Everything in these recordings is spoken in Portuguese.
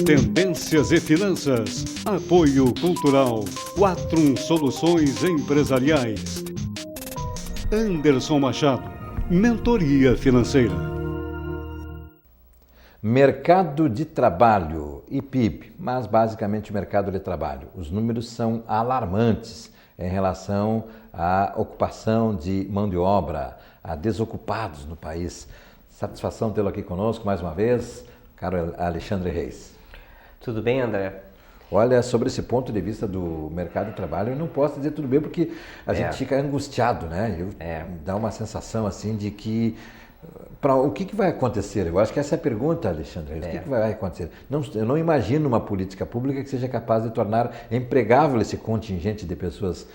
Tendências e finanças. Apoio cultural. Quatrum Soluções Empresariais. Anderson Machado. Mentoria financeira. Mercado de trabalho e PIB, mas basicamente o mercado de trabalho. Os números são alarmantes em relação à ocupação de mão de obra, a desocupados no país. Satisfação tê-lo aqui conosco mais uma vez, caro Alexandre Reis. Tudo bem, André? Olha, sobre esse ponto de vista do mercado de trabalho, eu não posso dizer tudo bem porque a gente fica angustiado, né? Dá uma sensação assim de que o que vai acontecer? Eu acho que essa é a pergunta, Alexandre Reis. O que vai acontecer? Eu não imagino uma política pública que seja capaz de tornar empregável esse contingente de pessoas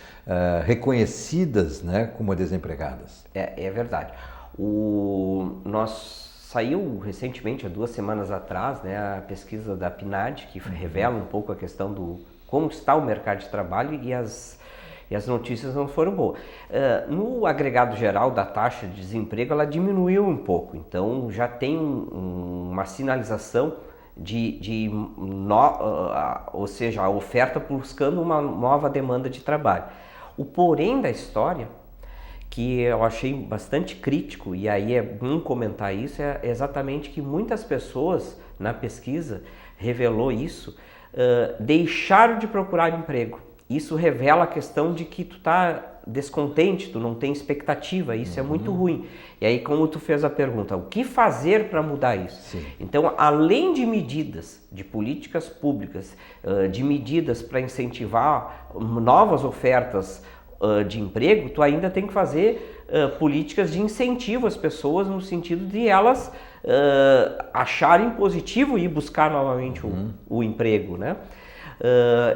reconhecidas, né, como desempregadas. É verdade. Saiu recentemente, há 2 semanas atrás, né, a pesquisa da PNAD, que revela um pouco a questão do como está o mercado de trabalho e as notícias não foram boas. No agregado geral da taxa de desemprego, ela diminuiu um pouco, então já tem uma sinalização ou seja, a oferta buscando uma nova demanda de trabalho. O porém da história, que eu achei bastante crítico, e aí é bom comentar isso, é exatamente que muitas pessoas na pesquisa revelou isso, deixaram de procurar emprego. Isso revela a questão de que tu tá descontente, tu não tem expectativa, isso é muito ruim. E aí, como tu fez a pergunta, o que fazer para mudar isso? Sim. Então, além de medidas, de políticas públicas, de medidas para incentivar novas ofertas de emprego, tu ainda tem que fazer políticas de incentivo às pessoas no sentido de elas acharem positivo ir buscar novamente o emprego, né?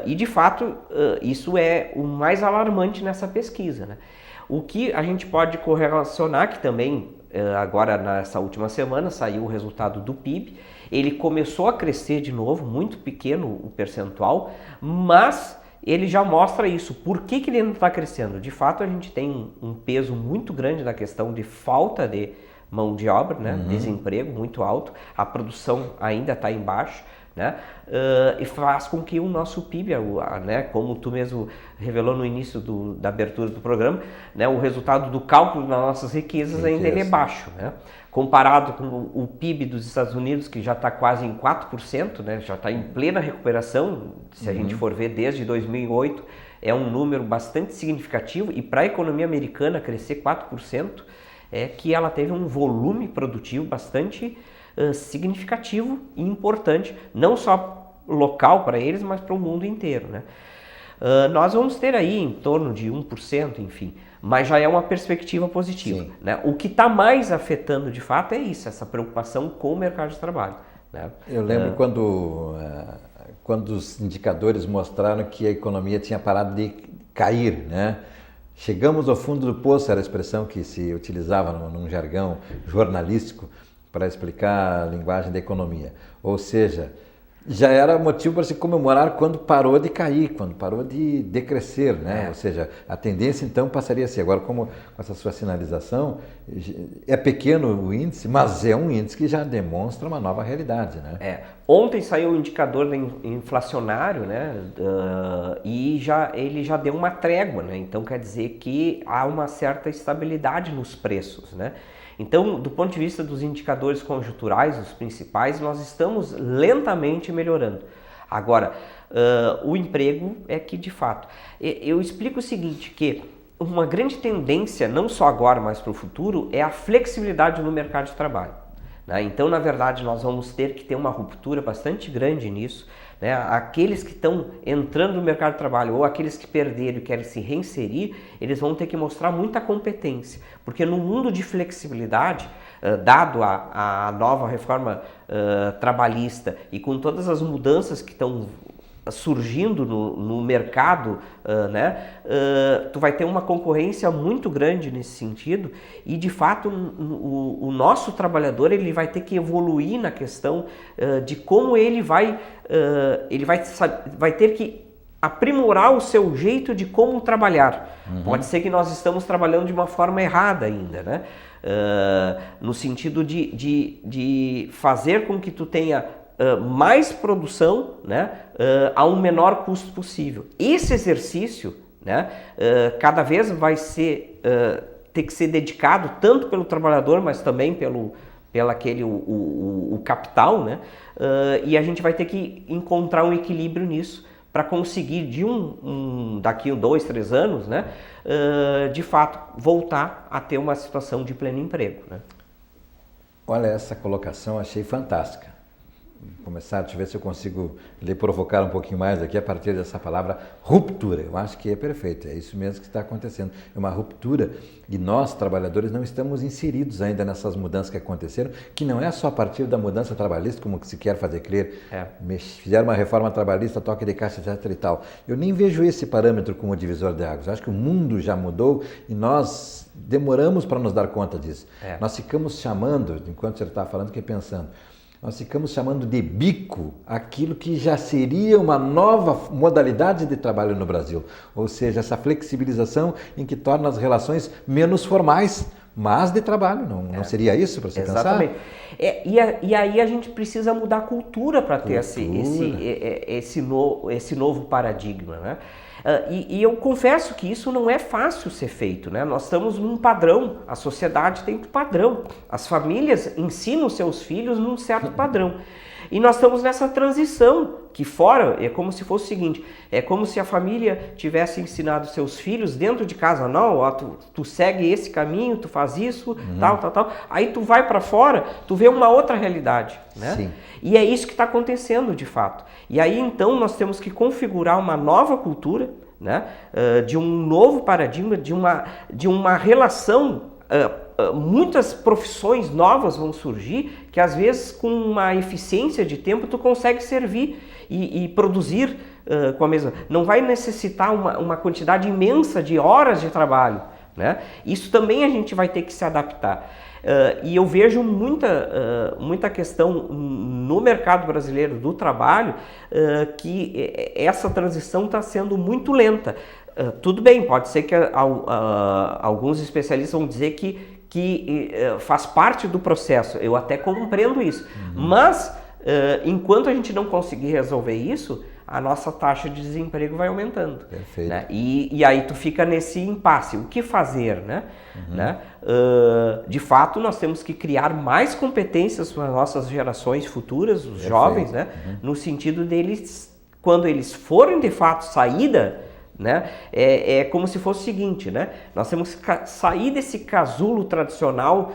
E de fato isso é o mais alarmante nessa pesquisa, né? O que a gente pode correlacionar, que também agora nessa última semana saiu o resultado do PIB, ele começou a crescer de novo, muito pequeno o percentual, mas ele já mostra isso. Por que ele não está crescendo? De fato, a gente tem um peso muito grande na questão de falta de mão de obra, né? Desemprego muito alto, a produção ainda está embaixo, né? E faz com que o nosso PIB, né, como tu mesmo revelou no início da abertura do programa, né, o resultado do cálculo das nossas riquezas ainda ele é baixo, né? Comparado com o PIB dos Estados Unidos, que já está quase em 4%, né, já está em plena recuperação, se a gente for ver desde 2008, é um número bastante significativo, e para a economia americana crescer 4%, é que ela teve um volume produtivo bastante significativo e importante, não só local para eles, mas para o mundo inteiro, né? Nós vamos ter aí em torno de 1%, enfim, mas já é uma perspectiva positiva, né? O que está mais afetando de fato é isso, essa preocupação com o mercado de trabalho, né? Eu lembro quando os indicadores mostraram que a economia tinha parado de cair, né? Chegamos ao fundo do poço, era a expressão que se utilizava num jargão jornalístico para explicar a linguagem da economia. Ou seja, já era motivo para se comemorar quando parou de cair, quando parou de decrescer, né? Ou seja, a tendência então passaria a ser. Agora, como com essa sua sinalização, é pequeno o índice, mas é um índice que já demonstra uma nova realidade, né? Ontem saiu o indicador inflacionário, né? E ele já deu uma trégua, né? Então quer dizer que há uma certa estabilidade nos preços, né? Então, do ponto de vista dos indicadores conjunturais, os principais, nós estamos lentamente melhorando. Agora, o emprego é que, de fato, eu explico o seguinte, que uma grande tendência, não só agora, mas para o futuro, é a flexibilidade no mercado de trabalho, né? Então, na verdade, nós vamos ter que ter uma ruptura bastante grande nisso, né? Aqueles que estão entrando no mercado de trabalho ou aqueles que perderam e querem se reinserir, eles vão ter que mostrar muita competência, porque no mundo de flexibilidade, dado a nova reforma trabalhista e com todas as mudanças que estão surgindo no mercado, né, tu vai ter uma concorrência muito grande nesse sentido, e de fato o nosso trabalhador ele vai ter que evoluir na questão de como ele vai ter que aprimorar o seu jeito de como trabalhar. Pode ser que nós estamos trabalhando de uma forma errada ainda, né? No sentido de fazer com que tu tenha mais produção, né, a um menor custo possível. Esse exercício, né, cada vez vai ter que ser dedicado tanto pelo trabalhador, mas também pelo capital, né, e a gente vai ter que encontrar um equilíbrio nisso para conseguir daqui a 2, 3 anos, né, de fato voltar a ter uma situação de pleno emprego, né? Olha, essa colocação achei fantástica. Vou começar, deixa eu ver se eu consigo lhe provocar um pouquinho mais aqui a partir dessa palavra ruptura. Eu acho que é perfeito, é isso mesmo que está acontecendo. É uma ruptura e nós, trabalhadores, não estamos inseridos ainda nessas mudanças que aconteceram, que não é só a partir da mudança trabalhista, como que se quer fazer crer. Fizeram uma reforma trabalhista, toque de caixa, etc. e tal. Eu nem vejo esse parâmetro como divisor de águas. Eu acho que o mundo já mudou e nós demoramos para nos dar conta disso. Nós ficamos chamando, enquanto você estava falando, fiquei pensando, nós ficamos chamando de bico aquilo que já seria uma nova modalidade de trabalho no Brasil. Ou seja, essa flexibilização em que torna as relações menos formais, mas de trabalho. Não seria isso para você Exatamente. pensar? E aí a gente precisa mudar a cultura para ter esse novo paradigma, né? E eu confesso que isso não é fácil ser feito, né? Nós estamos num padrão, a sociedade tem um padrão, as famílias ensinam seus filhos num certo padrão. E nós estamos nessa transição, que fora é como se fosse o seguinte, é como se a família tivesse ensinado seus filhos dentro de casa, não, ó, tu segue esse caminho, tu faz isso, tal. Aí tu vai para fora, tu vê uma outra realidade, né? Sim. E é isso que está acontecendo de fato. E aí então nós temos que configurar uma nova cultura, né? De um novo paradigma, de uma relação. Muitas profissões novas vão surgir que às vezes com uma eficiência de tempo tu consegue servir e produzir com a mesma. Não vai necessitar uma quantidade imensa de horas de trabalho, né? Isso também a gente vai ter que se adaptar. E eu vejo muita questão no mercado brasileiro do trabalho que essa transição está sendo muito lenta. Tudo bem, pode ser que alguns especialistas vão dizer que faz parte do processo, eu até compreendo isso, mas enquanto a gente não conseguir resolver isso, a nossa taxa de desemprego vai aumentando. Perfeito. Né? E aí tu fica nesse impasse, o que fazer, né? Né? De fato, nós temos que criar mais competências para as nossas gerações futuras, os jovens, né? No sentido deles, quando eles forem de fato saída, né? É como se fosse o seguinte, né? Nós temos que sair desse casulo tradicional,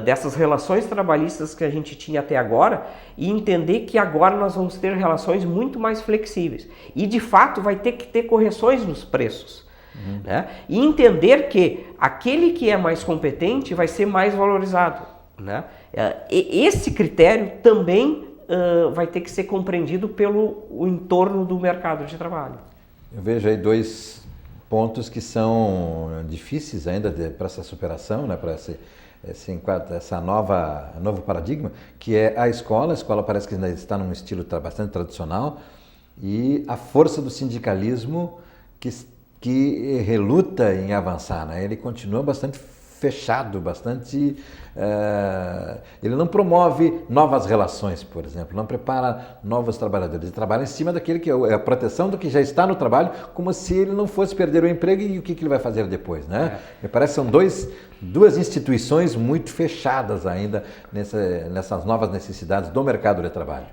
dessas relações trabalhistas que a gente tinha até agora e entender que agora nós vamos ter relações muito mais flexíveis. E de fato vai ter que ter correções nos preços. Né? E entender que aquele que é mais competente vai ser mais valorizado. Né? Esse critério também vai ter que ser compreendido pelo entorno do mercado de trabalho. Eu vejo aí 2 pontos que são difíceis ainda para essa superação, né, para essa novo paradigma, que é a escola. A escola parece que ainda está num estilo bastante tradicional, e a força do sindicalismo que reluta em avançar, né? Ele continua bastante fechado, bastante... ele não promove novas relações, por exemplo, não prepara novos trabalhadores, ele trabalha em cima daquele que é a proteção do que já está no trabalho, como se ele não fosse perder o emprego e o que ele vai fazer depois, né? Me parece que são duas instituições muito fechadas ainda nessas novas necessidades do mercado de trabalho.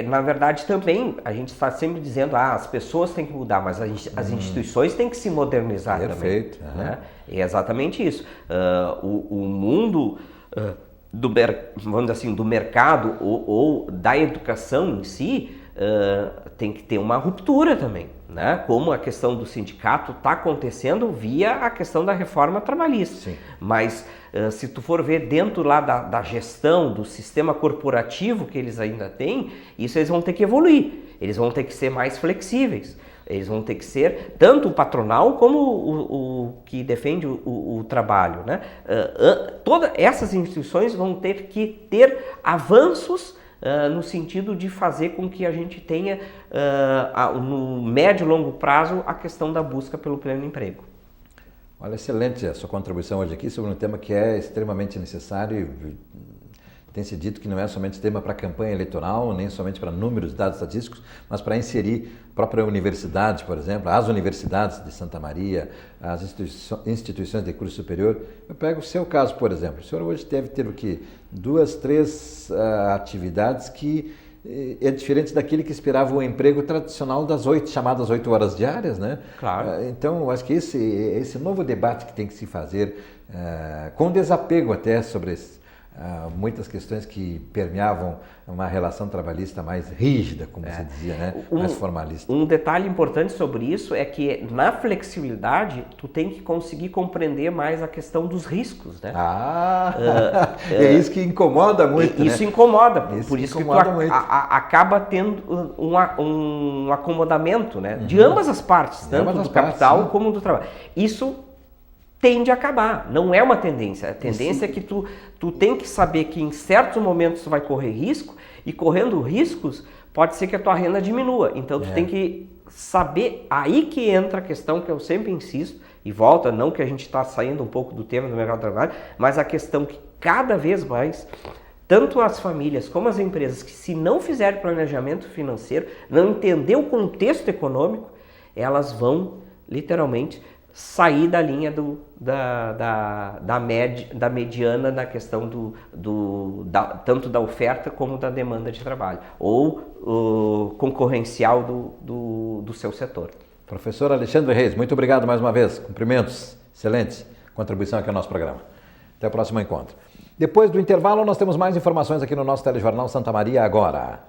Na verdade também a gente está sempre dizendo as pessoas têm que mudar, mas as instituições têm que se modernizar. Perfeito, também. Né? É exatamente isso. O mundo vamos dizer assim, do mercado ou da educação em si tem que ter uma ruptura também. Né? Como a questão do sindicato está acontecendo via a questão da reforma trabalhista. Sim. Mas se tu for ver dentro lá da gestão, do sistema corporativo que eles ainda têm, isso eles vão ter que evoluir, eles vão ter que ser mais flexíveis, eles vão ter que ser tanto o patronal como o que defende o trabalho. Né? Todas essas instituições vão ter que ter avanços no sentido de fazer com que a gente tenha, no médio e longo prazo, a questão da busca pelo pleno emprego. Olha, excelente a sua contribuição hoje aqui sobre um tema que é extremamente necessário e tem se dito que não é somente tema para campanha eleitoral, nem somente para números, dados estatísticos, mas para inserir a própria universidade, por exemplo, as universidades de Santa Maria, as instituições de curso superior. Eu pego o seu caso, por exemplo. O senhor hoje deve ter o quê? 2, 3 atividades que é diferente daquele que esperava o emprego tradicional das chamadas 8 horas diárias, né? Claro. Então, eu acho que esse novo debate que tem que se fazer, com desapego até sobre muitas questões que permeavam uma relação trabalhista mais rígida, como se dizia, né? Mais formalista. Um detalhe importante sobre isso é que na flexibilidade tu tem que conseguir compreender mais a questão dos riscos, né? É isso que incomoda muito, Isso né? incomoda, por isso que tu acaba tendo um acomodamento, né? De ambas as partes, tanto do capital como do trabalho. Isso tende a acabar, não é uma tendência. A tendência é que tu tem que saber que em certos momentos tu vai correr risco, e correndo riscos pode ser que a tua renda diminua. Então tu tem que saber, aí que entra a questão que eu sempre insisto, e volta, não que a gente está saindo um pouco do tema do mercado de trabalho, mas a questão que cada vez mais, tanto as famílias como as empresas, que se não fizerem planejamento financeiro, não entender o contexto econômico, elas vão literalmente sair da linha da mediana na questão tanto da oferta como da demanda de trabalho, ou concorrencial do seu setor. Professor Alexandre Reis, muito obrigado mais uma vez. Cumprimentos, excelente contribuição aqui ao nosso programa. Até o próximo encontro. Depois do intervalo, nós temos mais informações aqui no nosso telejornal Santa Maria Agora.